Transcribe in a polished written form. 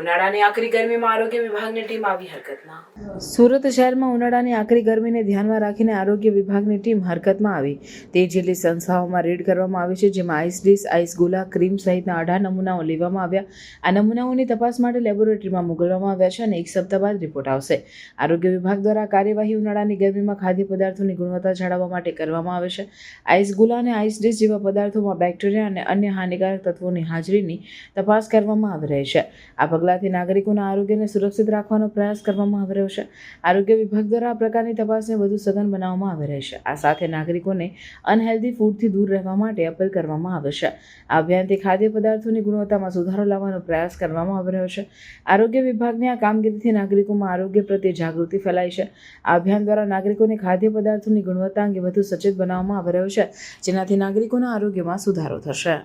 ઉનાળાની આકરી ગરમીમાં આરોગ્ય વિભાગની ટીમ આવી હરકતમાં। સુરત શહેરમાં ઉનાળાની આકરી ગરમીને ધ્યાનમાં રાખીને આરોગ્ય વિભાગની ટીમ હરકતમાં આવી। 13 જેટલી સંસ્થાઓમાં રેડ કરવામાં આવી છે, જેમાં આઈસ ડીશ, આઈસ ગોલા, ક્રીમ સહિતના 18 નમૂનાઓ લેવામાં આવ્યા। આ નમૂનાઓની તપાસ માટે લેબોરેટરીમાં મોકલવામાં આવ્યા છે અને 1 સપ્તાહ બાદ રિપોર્ટ આવશે। આરોગ્ય વિભાગ દ્વારા કાર્યવાહી ઉનાળાની ગરમીમાં ખાદ્ય પદાર્થોની ગુણવત્તા જાળવવા માટે કરવામાં આવે છે। આઈસ ગોલા અને આઈસ ડીશ જેવા પદાર્થોમાં બેક્ટેરિયા અને અન્ય હાનિકારક તત્વોની હાજરીની તપાસ કરવામાં આવી રહી છે। આ પગલાંથી નાગરિકોના આરોગ્યને સુરક્ષિત રાખવાનો પ્રયાસ કરવામાં આવી રહ્યો છે। આરોગ્ય વિભાગ દ્વારા આ પ્રકારની તપાસને વધુ સઘન બનાવવામાં આવી રહી છે। આ સાથે નાગરિકોને અનહેલ્ધી ફૂડથી દૂર રહેવા માટે અપીલ કરવામાં આવે છે। આ અભિયાનથી ખાદ્ય પદાર્થોની ગુણવત્તામાં સુધારો લાવવાનો પ્રયાસ કરવામાં આવી રહ્યો છે। આરોગ્ય વિભાગની આ કામગીરીથી નાગરિકોમાં આરોગ્ય પ્રત્યે જાગૃતિ ફેલાઈ છે। આ અભિયાન દ્વારા નાગરિકોને ખાદ્ય પદાર્થોની ગુણવત્તા અંગે વધુ સચેત બનાવવામાં આવી રહ્યો છે, જેનાથી નાગરિકોના આરોગ્યમાં સુધારો થશે।